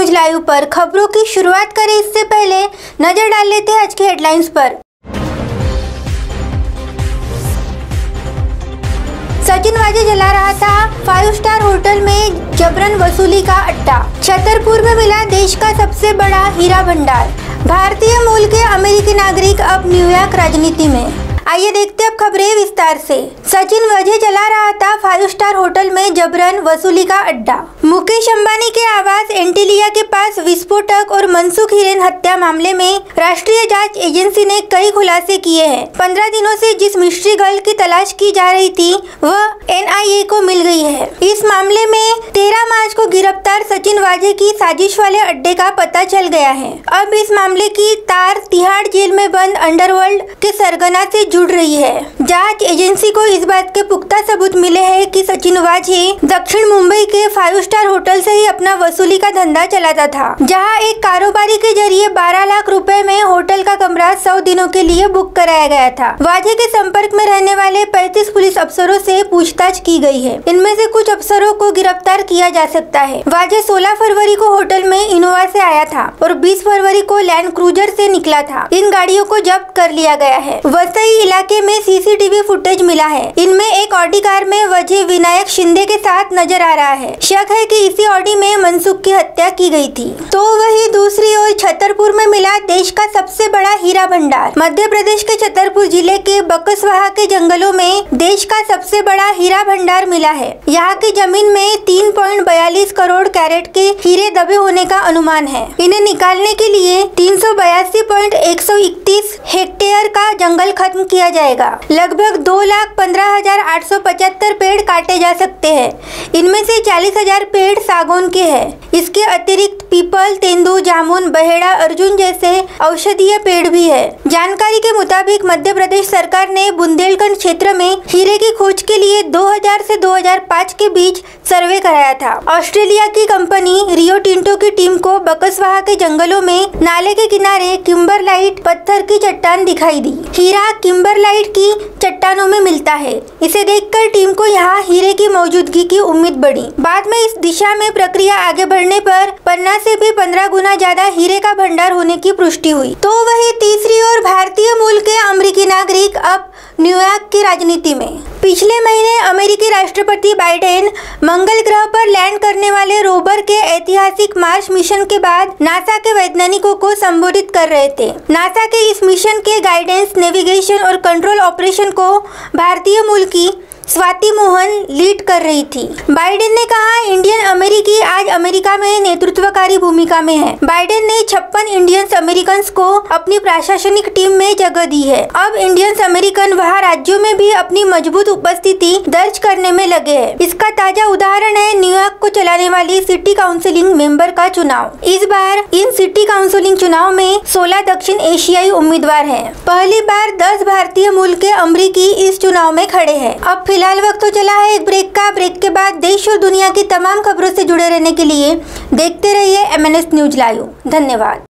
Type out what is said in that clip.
News live पर खबरों की शुरुआत करें इससे पहले नजर डाल लेते हैं आज की हेडलाइंस पर। सचिन वाजे जला रहा था 5 स्टार होटल में जबरन वसूली का अड्डा। छतरपुर में मिला देश का सबसे बड़ा हीरा भंडार। भारतीय मूल के अमेरिकी नागरिक अब न्यूयॉर्क राजनीति में। आइए देखते हैं अब खबरें विस्तार से। सचिन वाजे चला रहा था 5 स्टार होटल में जबरन वसूली का अड्डा। मुकेश अंबानी के आवास एंटीलिया के पास विस्फोटक और मनसुख हिरेन हत्या मामले में राष्ट्रीय जांच एजेंसी ने कई खुलासे किए हैं। 15 दिनों से जिस मिस्ट्री गर्ल की तलाश की जा रही थी वह NIA को मिल गई है। इस मामले में 13 मार्च को गिरफ्तार सचिन वाजे की साजिश वाले अड्डे का पता चल गया है। अब इस मामले की तार तिहाड़ जेल में बंद अंडरवर्ल्ड के सरगना से जुड़ रही है। जांच एजेंसी को इस बात के पुख्ता सबूत मिले हैं कि सचिन वाजे दक्षिण मुंबई के 5 स्टार होटल से ही अपना वसूली का धंधा चलाता था, जहां एक कारोबारी के जरिए 12 लाख रुपए में होटल का कमरा 100 दिनों के लिए बुक कराया गया था। वाजे के संपर्क में रहने वाले 35 पुलिस अफसरों से पूछताछ की गई है। इनमें से कुछ अफसरों को गिरफ्तार किया जा सकता है। वाजे 16 फरवरी को होटल में इनोवा से आया था और 20 फरवरी को लैंड क्रूजर से निकला था। इन गाड़ियों को जब्त कर लिया गया है। वसई इलाके में CCTV फुटेज मिला है। इनमें एक ऑडी कार में वाजे विनायक शिंदे के साथ नजर आ रहा है। शक है कि इसी ऑडी में मनसुख की हत्या की गई थी। तो वही दूसरी ओर छतरपुर में मिला देश का सबसे बड़ा हीरा भंडार। मध्य प्रदेश के छतरपुर जिले के बकसवाहा के जंगलों में देश का सबसे बड़ा हीरा भंडार मिला है। यहाँ की जमीन में 3.42 करोड़ कैरेट के हीरे दबे होने का अनुमान है। इन्हें निकालने के लिए 382.131 हेक्टेयर का जंगल खत्म किया जाएगा। लगभग 2,15,875 पेड़ काटे जा सकते हैं। इनमें से 40,000 पेड़ सागौन के हैं। इसके अतिरिक्त पीपल, तेंदू, जामुन, बहेड़ा, अर्जुन जैसे औषधीय पेड़ भी है। जानकारी के मुताबिक मध्य प्रदेश सरकार ने बुंदेलखंड क्षेत्र में हीरे की खोज के लिए 2000 से 2005 के बीच सर्वे कराया था। ऑस्ट्रेलिया की कंपनी रियो टिंटो की टीम को बकसवाहा के जंगलों में नाले के किनारे किम्बरलाइट पत्थर की चट्टान दिखाई दी। हीरा किम्बरलाइट की चट्टानों में मिलता है। इसे देखकर टीम को यहाँ हीरे की मौजूदगी की उम्मीद बढ़ी। बाद में इस दिशा में प्रक्रिया आगे बढ़ने पर पन्ना से भी 15 गुना ज्यादा हीरे का भंडार होने की पुष्टि हुई। तो वही तीसरी ओर भारतीय मूल के अमेरिकी नागरिक अब न्यूयॉर्क की राजनीति में। पिछले महीने अमेरिकी राष्ट्रपति बाइडेन मंगल ग्रह पर लैंड करने वाले रोवर के ऐतिहासिक मार्स मिशन के बाद नासा के वैज्ञानिकों को संबोधित कर रहे थे। नासा के इस मिशन के गाइडेंस, नेविगेशन और कंट्रोल ऑपरेशन को भारतीय मूल की स्वाति मोहन लीड कर रही थी। बाइडेन ने कहा, इंडियन अमेरिकी आज अमेरिका में नेतृत्वकारी भूमिका में है। बाइडेन ने 56 इंडियंस अमेरिकन को अपनी प्रशासनिक टीम में जगह दी है। अब इंडियंस अमेरिकन वहाँ राज्यों में भी अपनी मजबूत उपस्थिति दर्ज करने में लगे हैं। इसका ताजा उदाहरण है न्यूयॉर्क को चलाने वाली सिटी काउंसिलिंग मेंबर का चुनाव। इस बार इन सिटी काउंसिलिंग चुनाव में 16 दक्षिण एशियाई उम्मीदवार हैं। पहली बार 10 भारतीय मूल के अमेरिकी इस चुनाव में खड़े हैं। अब फिलहाल वक्त तो चला है एक ब्रेक का। ब्रेक के बाद देश और दुनिया की तमाम खबरों से जुड़े रहने के लिए देखते रहिए MNS न्यूज लाइव। धन्यवाद।